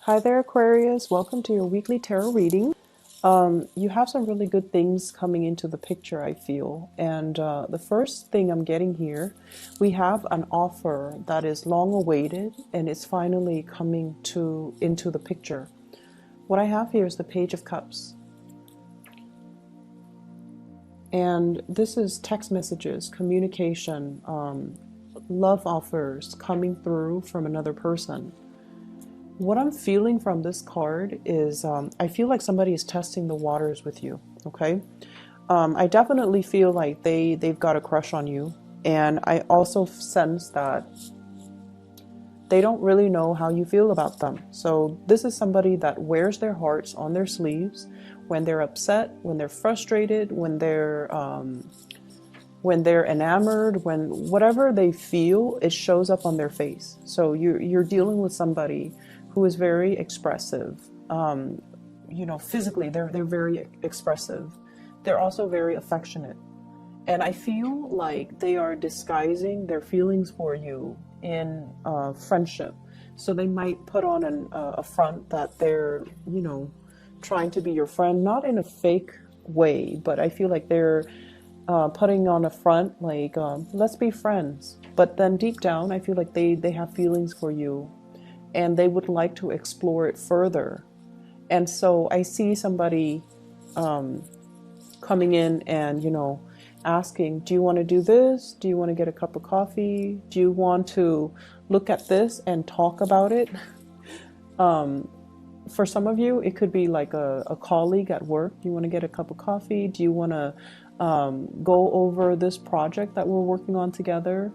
Hi there, Aquarius. Welcome to your weekly tarot reading. You have some really good things coming into the picture, I feel. And the first thing I'm getting here, we have an offer that is long awaited and it's finally coming into the picture. What I have here is the Page of Cups. And this is text messages, communication, love offers coming through from another person. What I'm feeling from this card is I feel like somebody is testing the waters with you, okay? I definitely feel like they've got a crush on you. And I also sense that they don't really know how you feel about them. So this is somebody that wears their hearts on their sleeves when they're upset, when they're frustrated, when they're enamored, when whatever they feel, it shows up on their face. So you're dealing with somebody who is very expressive. Physically, they're very expressive. They're also very affectionate. And I feel like they are disguising their feelings for you in friendship. So they might put on a front that they're, trying to be your friend, not in a fake way, but I feel like they're putting on a front like, let's be friends. But then deep down, I feel like they have feelings for you and they would like to explore it further. And so I see somebody coming in and, asking, do you want to do this? Do you want to get a cup of coffee? Do you want to look at this and talk about it? For some of you, it could be like a colleague at work. Do you want to get a cup of coffee? Do you want to go over this project that we're working on together?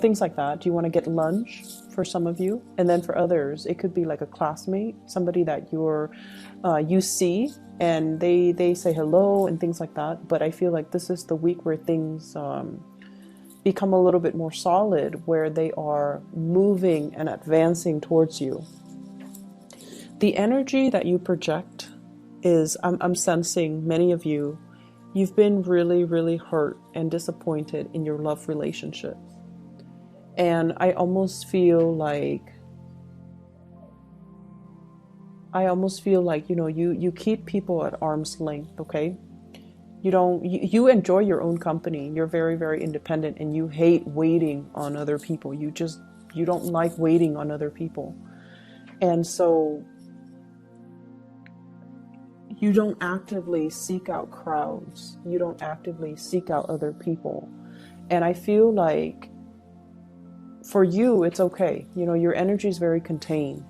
Things like that. Do you want to get lunch for some of you? And then for others, it could be like a classmate, somebody that you see and they say hello and things like that. But I feel like this is the week where things become a little bit more solid, where they are moving and advancing towards you. The energy that you project is, I'm sensing many of you, you've been really, really hurt and disappointed in your love relationship. And I almost feel like, you keep people at arm's length, okay? You enjoy your own company. You're very, very independent and you hate waiting on other people. You don't like waiting on other people. And so you don't actively seek out crowds. You don't actively seek out other people. And I feel like for you, it's okay. Your energy is very contained.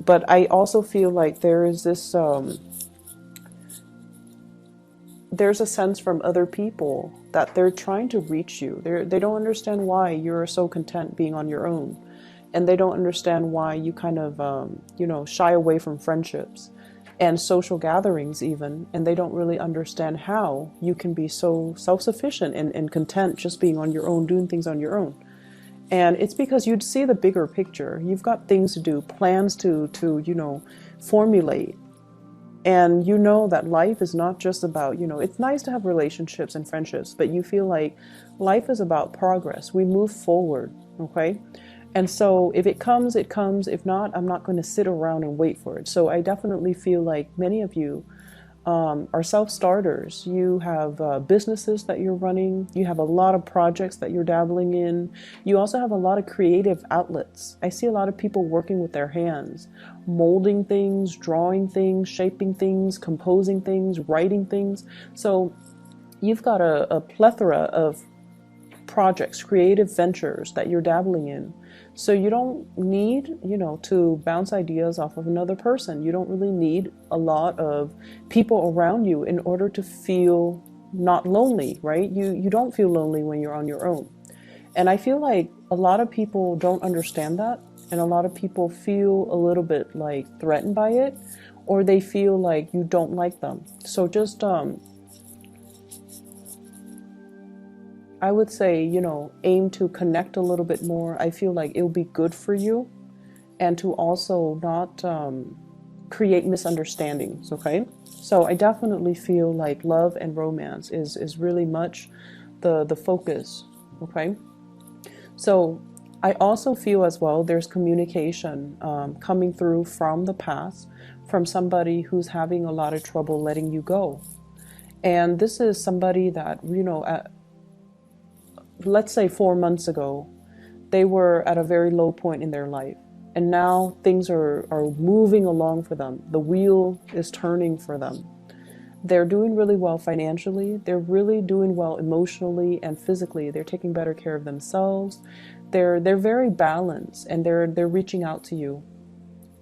But I also feel like there is this, there's a sense from other people that they're trying to reach you. They don't understand why you're so content being on your own. And they don't understand why you kind of, shy away from friendships and social gatherings even. And they don't really understand how you can be so self-sufficient and content just being on your own, doing things on your own. And it's because you'd see the bigger picture. You've got things to do, plans to formulate. And you know that life is not just about, it's nice to have relationships and friendships, but you feel like life is about progress. We move forward, okay? And so if it comes, it comes. If not, I'm not going to sit around and wait for it. So I definitely feel like many of you are self-starters. You have businesses that you're running. You have a lot of projects that you're dabbling in. You also have a lot of creative outlets. I see a lot of people working with their hands, molding things, drawing things, shaping things, composing things, writing things. So you've got a plethora of projects, creative ventures that you're dabbling in. So you don't need, to bounce ideas off of another person. You don't really need a lot of people around you in order to feel not lonely, right? You don't feel lonely when you're on your own. And I feel like a lot of people don't understand that. And a lot of people feel a little bit like threatened by it, or they feel like you don't like them. So just, I would say, aim to connect a little bit more. I feel like it'll be good for you, and to also not create misunderstandings, okay? So I definitely feel like love and romance is really much the focus, okay? So I also feel as well there's communication coming through from the past, from somebody who's having a lot of trouble letting you go. And this is somebody that, let's say 4 months ago, they were at a very low point in their life. And now things are moving along for them. The wheel is turning for them. They're doing really well financially. They're really doing well emotionally and physically. They're taking better care of themselves. They're very balanced, and they're reaching out to you.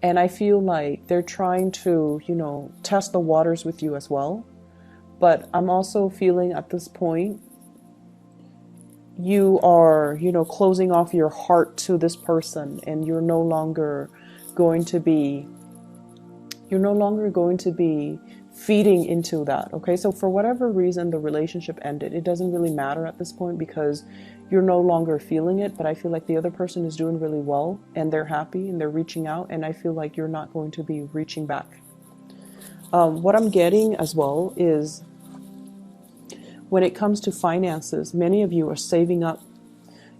And I feel like they're trying to, test the waters with you as well. But I'm also feeling at this point, you are, closing off your heart to this person, and you're no longer going to be feeding into that. Okay, so for whatever reason the relationship ended, it doesn't really matter at this point because you're no longer feeling it. But I feel like the other person is doing really well, and they're happy, and they're reaching out, and I feel like you're not going to be reaching back. What I'm getting as well is, when it comes to finances, many of you are saving up.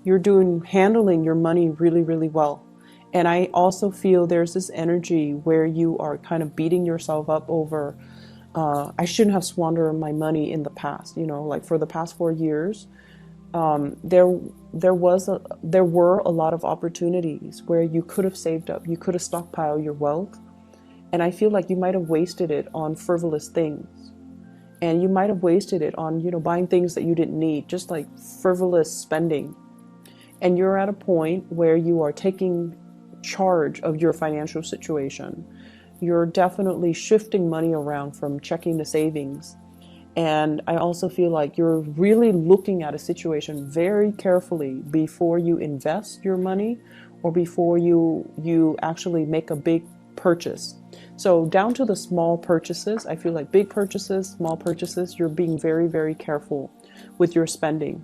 You're handling your money really, really well. And I also feel there's this energy where you are kind of beating yourself up over, I shouldn't have squandered my money in the past. Like for the past 4 years, there were a lot of opportunities where you could have saved up. You could have stockpiled your wealth. And I feel like you might have wasted it on frivolous things. And you might have wasted it on, buying things that you didn't need, just like frivolous spending. And you're at a point where you are taking charge of your financial situation. You're definitely shifting money around from checking to savings. And I also feel like you're really looking at a situation very carefully before you invest your money or before you actually make a big purchase. So down to the small purchases, I feel like big purchases, small purchases, you're being very, very careful with your spending.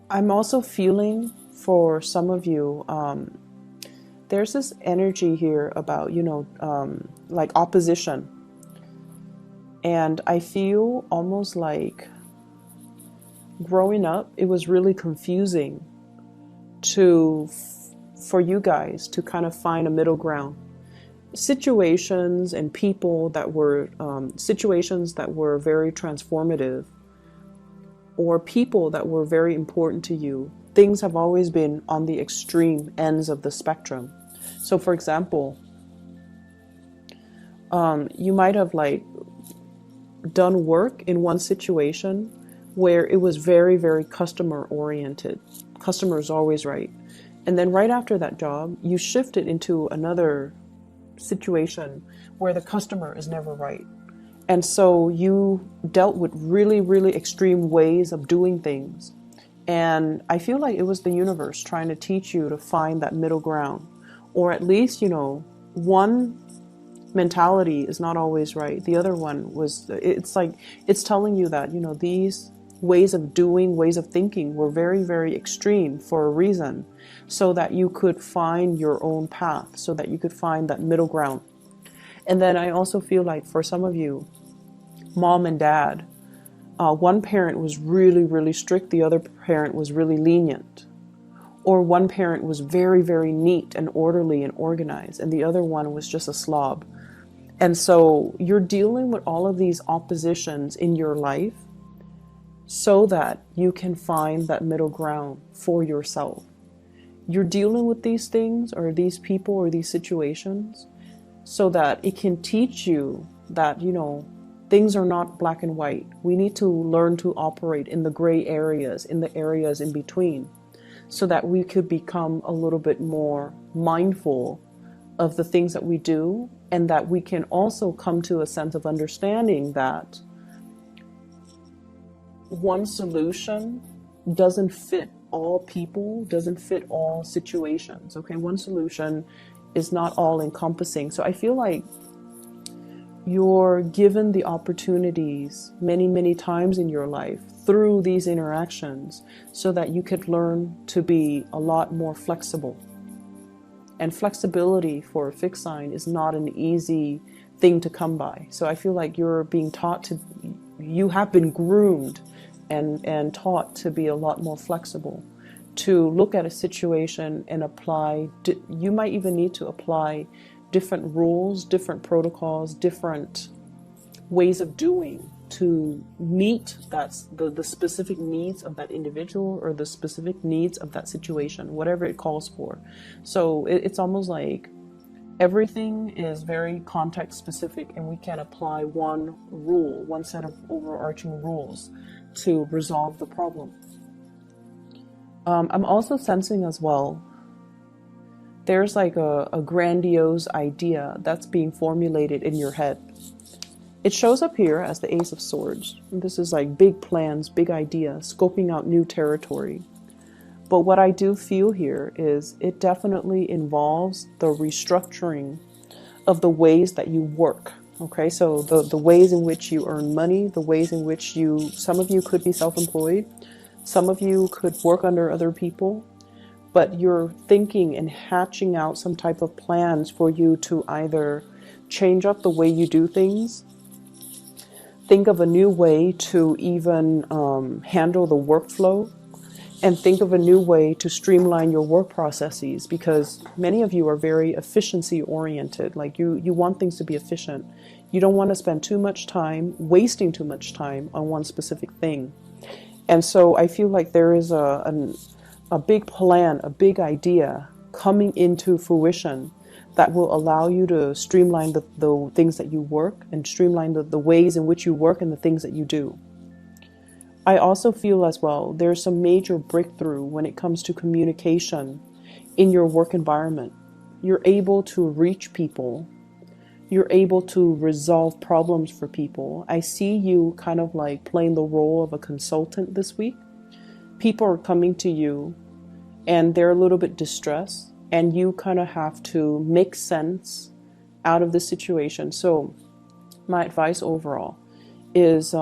I'm also feeling for some of you, there's this energy here about, like opposition. And I feel almost like growing up, it was really confusing for you guys to kind of find a middle ground. Situations and people that were very transformative, or people that were very important to you, things have always been on the extreme ends of the spectrum. So for example, you might have done work in one situation where it was very, very customer oriented. Customer is always right. And then right after that job, you shifted into another situation where the customer is never right. And so you dealt with really, really extreme ways of doing things. And I feel like it was the universe trying to teach you to find that middle ground. Or at least, one mentality is not always right. The other one it's telling you that, these ways of doing, ways of thinking were very, very extreme for a reason, so that you could find your own path, so that you could find that middle ground. And then I also feel like for some of you, mom and dad, one parent was really, really strict, the other parent was really lenient. Or one parent was very, very neat and orderly and organized, and the other one was just a slob. And so you're dealing with all of these oppositions in your life so that you can find that middle ground for yourself. You're dealing with these things or these people or these situations so that it can teach you that, things are not black and white. We need to learn to operate in the gray areas, in the areas in between, so that we could become a little bit more mindful of the things that we do, and that we can also come to a sense of understanding that one solution doesn't fit all people, doesn't fit all situations. Okay, one solution is not all encompassing. So I feel like you're given the opportunities many, many times in your life through these interactions so that you could learn to be a lot more flexible. And flexibility for a fixed sign is not an easy thing to come by. So I feel like you're being taught you have been groomed and taught to be a lot more flexible, to look at a situation and apply. You might even need to apply different rules, different protocols, different ways of doing to meet the specific needs of that individual or the specific needs of that situation, whatever it calls for. So it's almost like everything is very context specific, and we can apply one rule, one set of overarching rules to resolve the problem. I'm also sensing as well, there's like a grandiose idea that's being formulated in your head. It shows up here as the Ace of Swords. This is like big plans, big ideas, scoping out new territory. But what I do feel here is it definitely involves the restructuring of the ways that you work. Okay, so the ways in which you earn money, the ways in which some of you could be self-employed, some of you could work under other people, but you're thinking and hatching out some type of plans for you to either change up the way you do things, think of a new way to even handle the workflow, and think of a new way to streamline your work processes, because many of you are very efficiency oriented. Like you want things to be efficient. You don't want to spend too much time, wasting too much time on one specific thing. And so I feel like there is a big plan, a big idea coming into fruition that will allow you to streamline the things that you work, and streamline the ways in which you work and the things that you do. I also feel as well, there's some major breakthrough when it comes to communication in your work environment. You're able to reach people. You're able to resolve problems for people. I see you kind of like playing the role of a consultant this week. People are coming to you and they're a little bit distressed, and you kind of have to make sense out of the situation. So my advice overall is,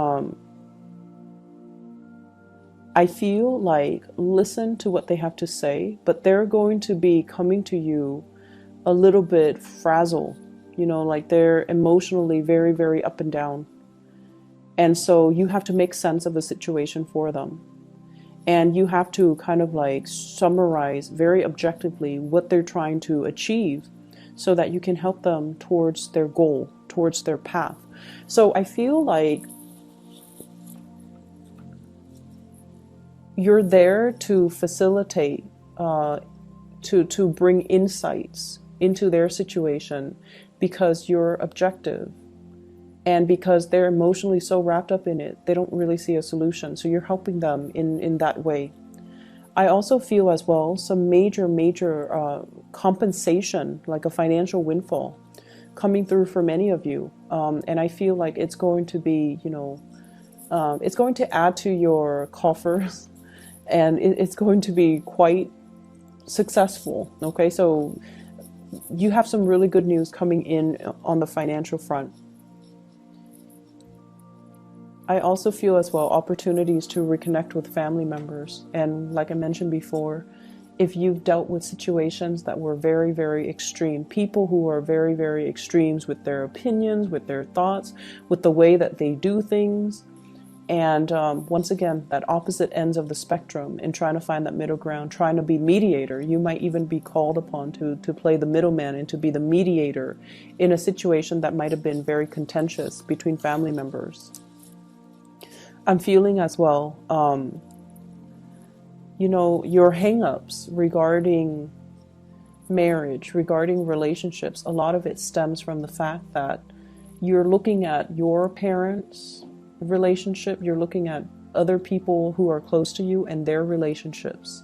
I feel like listen to what they have to say, but they're going to be coming to you a little bit frazzled, like they're emotionally very, very up and down. And so you have to make sense of the situation for them. And you have to kind of like summarize very objectively what they're trying to achieve so that you can help them towards their goal, towards their path. So I feel like you're there to facilitate, to bring insights into their situation, because you're objective, and because they're emotionally so wrapped up in it, they don't really see a solution. So you're helping them in that way. I also feel as well some major compensation, like a financial windfall, coming through for many of you. And I feel like it's going to be, it's going to add to your coffers, and it's going to be quite successful. Okay, so you have some really good news coming in on the financial front. I also feel as well opportunities to reconnect with family members. And like I mentioned before, if you've dealt with situations that were very, very extreme, people who are very, very extremes with their opinions, with their thoughts, with the way that they do things, and once again, that opposite ends of the spectrum, and trying to find that middle ground, trying to be mediator. You might even be called upon to play the middleman and to be the mediator in a situation that might have been very contentious between family members. I'm feeling as well, your hang-ups regarding marriage, regarding relationships, a lot of it stems from the fact that you're looking at your parents' relationship, you're looking at other people who are close to you and their relationships.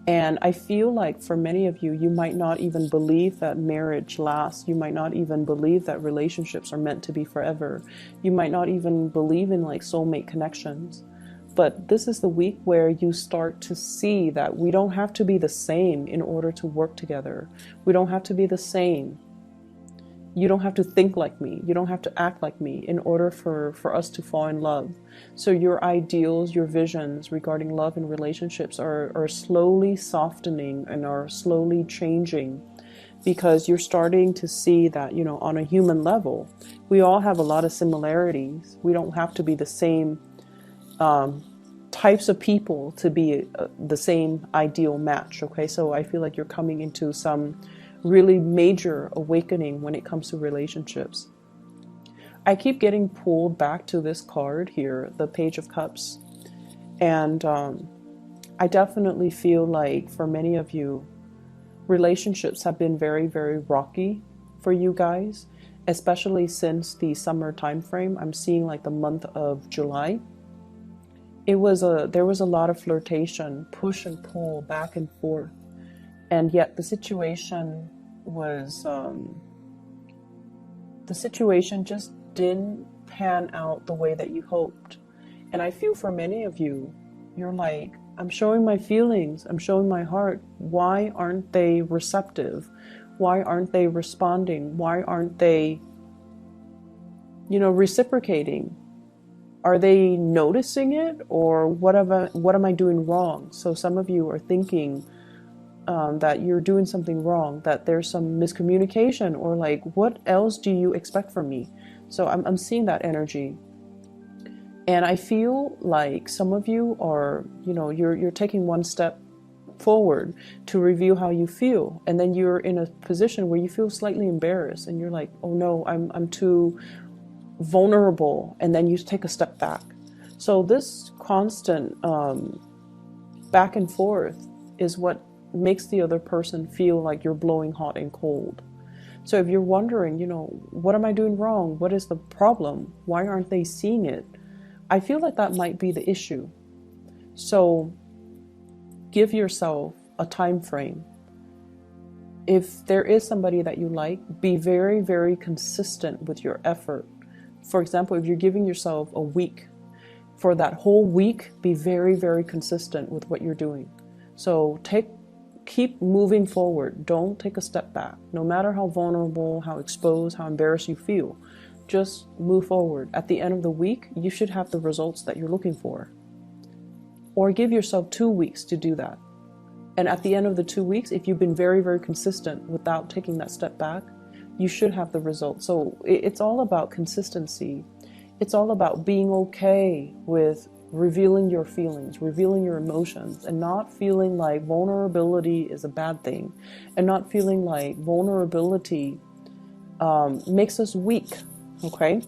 And I feel like for many of you, you might not even believe that marriage lasts. You might not even believe that relationships are meant to be forever. You might not even believe in like soulmate connections. But this is the week where you start to see that we don't have to be the same in order to work together. We don't have to be the same. You don't have to think like me. You don't have to act like me in order for us to fall in love. So your ideals, your visions regarding love and relationships are slowly softening and are slowly changing, because you're starting to see that, on a human level, we all have a lot of similarities. We don't have to be the same types of people to be the same ideal match. Okay, so I feel like you're coming into some really major awakening when it comes to relationships. I keep getting pulled back to this card here, the Page of Cups, and I definitely feel like for many of you, relationships have been very, very rocky for you guys, especially since the summer time frame. I'm seeing like the month of July. There was a lot of flirtation, push and pull, back and forth, and yet the situation just didn't pan out the way that you hoped. And I feel for many of you, you're like, I'm showing my feelings, I'm showing my heart. Why aren't they receptive? Why aren't they responding? Why aren't they, reciprocating? Are they noticing it, or what am I doing wrong? So some of you are thinking that you're doing something wrong, that there's some miscommunication, or like, what else do you expect from me? So I'm seeing that energy. And I feel like some of you are, you're taking one step forward to reveal how you feel, and then you're in a position where you feel slightly embarrassed, and you're like, oh no, I'm too vulnerable, and then you take a step back. So this constant back and forth is what makes the other person feel like you're blowing hot and cold. So if you're wondering, what am I doing wrong? What is the problem? Why aren't they seeing it? I feel like that might be the issue. So give yourself a time frame. If there is somebody that you like, be very, very consistent with your effort. For example, if you're giving yourself a week, for that whole week, be very, very consistent with what you're doing. So keep moving forward. Don't take a step back. No matter how vulnerable, how exposed, how embarrassed you feel, just move forward. At the end of the week, you should have the results that you're looking for. Or give yourself 2 weeks to do that. And at the end of the 2 weeks, if you've been very, very consistent without taking that step back, you should have the results. So it's all about consistency. It's all about being okay with revealing your feelings, revealing your emotions, and not feeling like vulnerability is a bad thing, and not feeling like vulnerability makes us weak. Okay?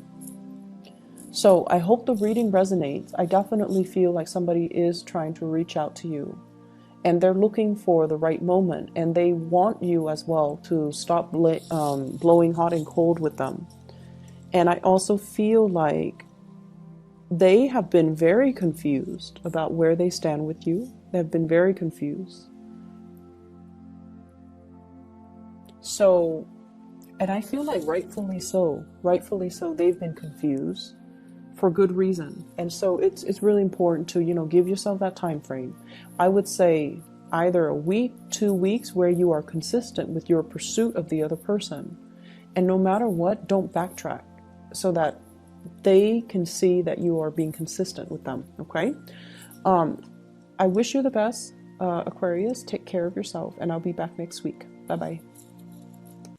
So I hope the reading resonates. I definitely feel like somebody is trying to reach out to you, and they're looking for the right moment, and they want you as well to stop blowing hot and cold with them. And I also feel like they have been very confused about where they stand with you. They've been very confused. So, and I feel like rightfully so, they've been confused for good reason. And so it's really important to, give yourself that time frame. I would say either a week, 2 weeks, where you are consistent with your pursuit of the other person. And no matter what, don't backtrack, so that they can see that you are being consistent with them. Okay? I wish you the best, Aquarius. Take care of yourself, and I'll be back next week. Bye-bye.